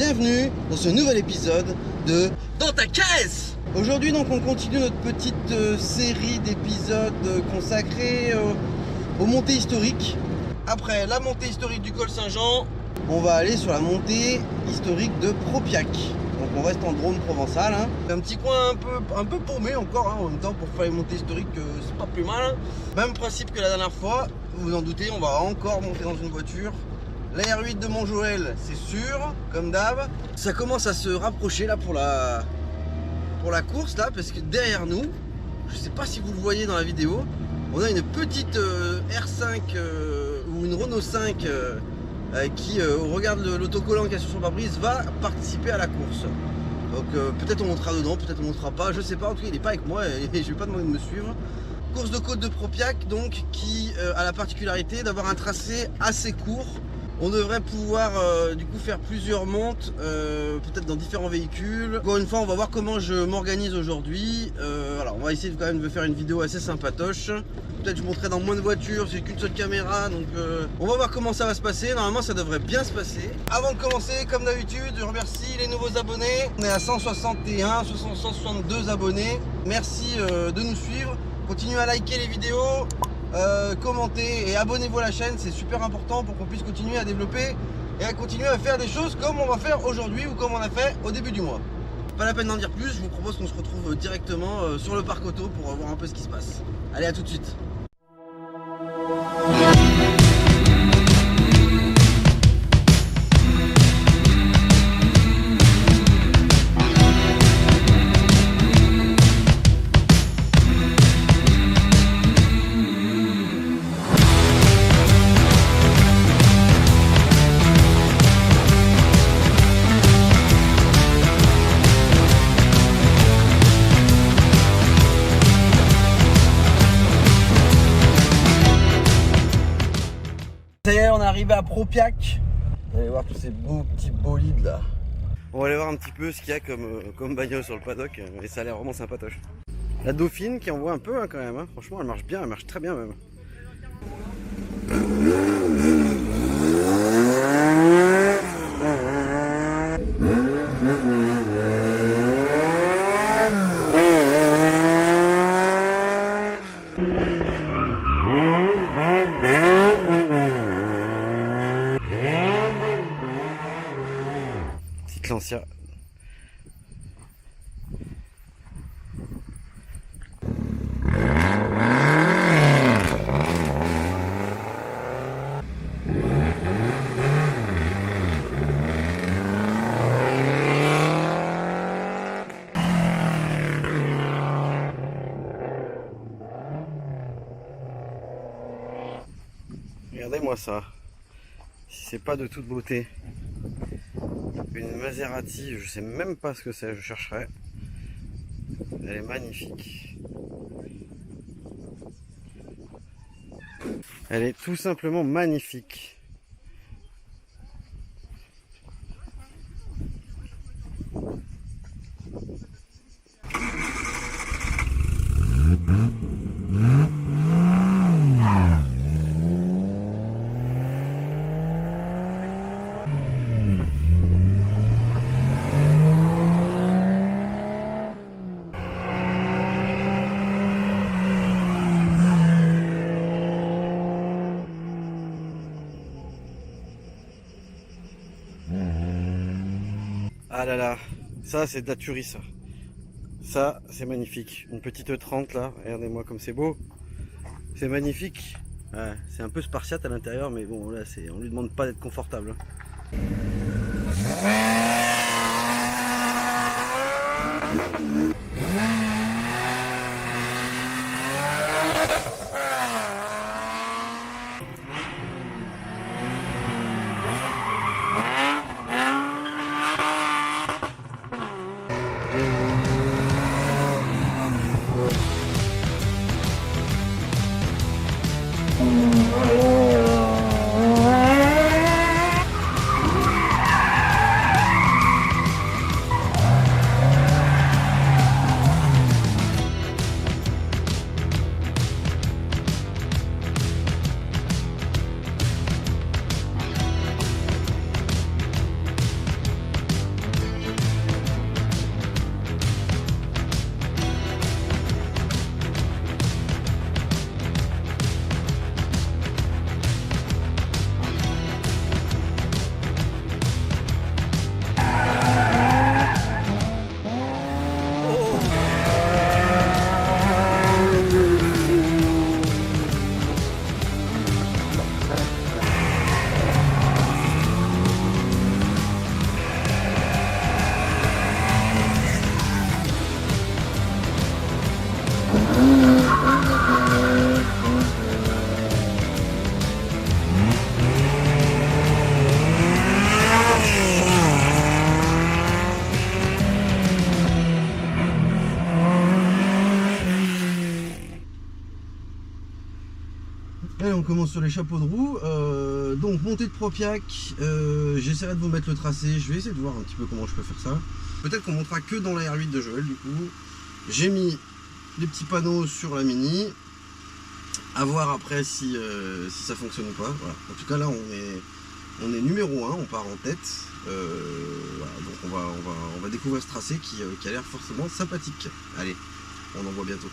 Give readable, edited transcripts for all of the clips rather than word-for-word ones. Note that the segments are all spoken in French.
bienvenue dans ce nouvel épisode de Dans ta caisse. Aujourd'hui donc on continue notre petite série d'épisodes consacrés aux montées historiques. Après la montée historique du col Saint-Jean, on va aller sur la montée historique de Propiac. Donc on reste en Drôme provençal, hein. Un petit coin un peu paumé encore, hein. En même temps pour faire les montées historiques c'est pas plus mal, hein. Même principe que la dernière fois, vous vous en doutez, on va encore monter dans une voiture. La R8 de Montjoël, c'est sûr, comme d'hab. Ça commence à se rapprocher là pour la course là, parce que derrière nous, je sais pas si vous le voyez dans la vidéo, on a une petite R5 ou une Renault 5 qui, au regard de l'autocollant qu'il y a sur son pare-brise, va participer à la course. Donc peut-être on montera dedans, peut-être on montera pas, je sais pas, en tout cas il n'est pas avec moi et je vais pas demander de me suivre. Course de côte de Propiac donc qui a la particularité d'avoir un tracé assez court. On devrait pouvoir du coup faire plusieurs montes, peut-être dans différents véhicules. Encore une fois, on va voir comment je m'organise aujourd'hui. Voilà, on va essayer quand même de faire une vidéo assez sympatoche. Peut-être je monterai dans moins de voitures, c'est qu'une seule caméra, donc on va voir comment ça va se passer. Normalement, ça devrait bien se passer. Avant de commencer, comme d'habitude, je remercie les nouveaux abonnés. On est à 161, 162 abonnés. Merci de nous suivre. Continuez à liker les vidéos. Commentez et abonnez-vous à la chaîne, c'est super important pour qu'on puisse continuer à développer et à continuer à faire des choses comme on va faire aujourd'hui ou comme on a fait au début du mois. Pas la peine d'en dire plus, je vous propose qu'on se retrouve directement sur le parc auto pour voir un peu ce qui se passe. Allez, à tout de suite. Ça y est, on est arrivé à Propiac. Vous allez voir tous ces beaux petits bolides là. On va aller voir un petit peu ce qu'il y a comme bagnole sur le paddock. Et ça a l'air vraiment sympatoche. La Dauphine qui envoie un peu hein, quand même. Hein. Franchement, elle marche bien, elle marche très bien même. Lancia. Regardez-moi ça. Si c'est pas de toute beauté. Une Maserati, je sais même pas ce que c'est, je chercherai. Elle est magnifique. Elle est tout simplement magnifique. Ah là là, ça c'est de la tuerie ça. Ça c'est magnifique. Une petite 30 là, regardez-moi comme c'est beau. C'est magnifique. Ouais, c'est un peu spartiate à l'intérieur, mais bon là on lui demande pas d'être confortable. commence sur les chapeaux de roue. Donc montée de Propiac, j'essaierai de vous mettre le tracé, je vais essayer de voir un petit peu comment je peux faire ça. Peut-être qu'on montera que dans la R8 de Joël du coup. J'ai mis les petits panneaux sur la Mini. À voir après si ça fonctionne ou pas. Voilà. En tout cas là on est numéro 1, on part en tête. Voilà, donc on va découvrir ce tracé qui a l'air forcément sympathique. Allez, on en voit bientôt.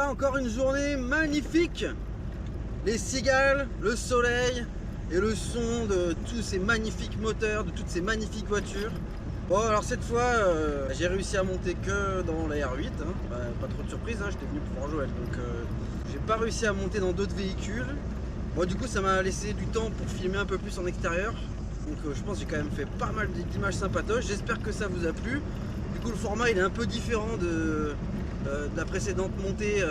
Encore une journée magnifique, les cigales, le soleil et le son de tous ces magnifiques moteurs, de toutes ces magnifiques voitures. Bon alors cette fois j'ai réussi à monter que dans la R8, hein. Pas trop de surprise, hein. J'étais venu pour voir Joël, donc j'ai pas réussi à monter dans d'autres véhicules. Bon du coup ça m'a laissé du temps pour filmer un peu plus en extérieur, donc je pense que j'ai quand même fait pas mal d'images sympatoches. J'espère que ça vous a plu. Du coup le format il est un peu différent de la précédente montée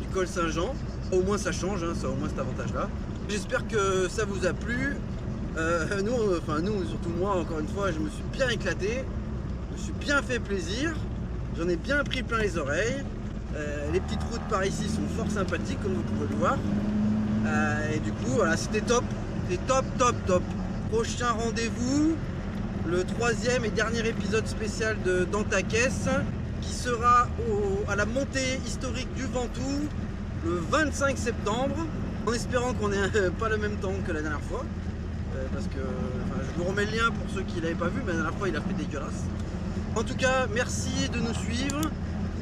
du col Saint-Jean. Au moins ça change, hein, ça a au moins cet avantage là. J'espère que ça vous a plu. Nous, surtout moi, encore une fois, je me suis bien éclaté, je me suis bien fait plaisir, j'en ai bien pris plein les oreilles. Les petites routes par ici sont fort sympathiques comme vous pouvez le voir. Et du coup voilà, c'était top, c'était top. Prochain rendez-vous, le 3e et dernier épisode spécial de Dans ta caisse, qui sera à la montée historique du Ventoux le 25 septembre, en espérant qu'on ait pas le même temps que la dernière fois, parce que je vous remets le lien pour ceux qui ne l'avaient pas vu, mais la dernière fois il a fait dégueulasse. En tout cas, merci de nous suivre,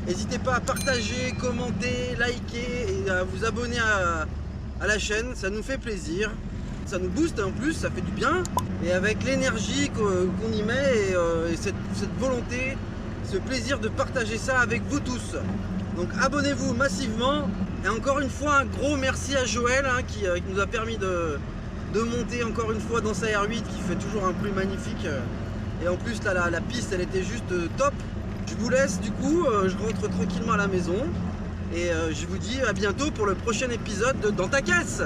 n'hésitez pas à partager, commenter, liker et à vous abonner à la chaîne, ça nous fait plaisir, ça nous booste en plus, ça fait du bien, et avec l'énergie qu'on y met et cette volonté, ce plaisir de partager ça avec vous tous. Donc abonnez-vous massivement, et encore une fois un gros merci à Joël qui nous a permis de monter encore une fois dans sa R8 qui fait toujours un bruit magnifique, Et en plus là la piste elle était juste top. Je vous laisse du coup, je rentre tranquillement à la maison. Et je vous dis à bientôt pour le prochain épisode de Dans ta caisse.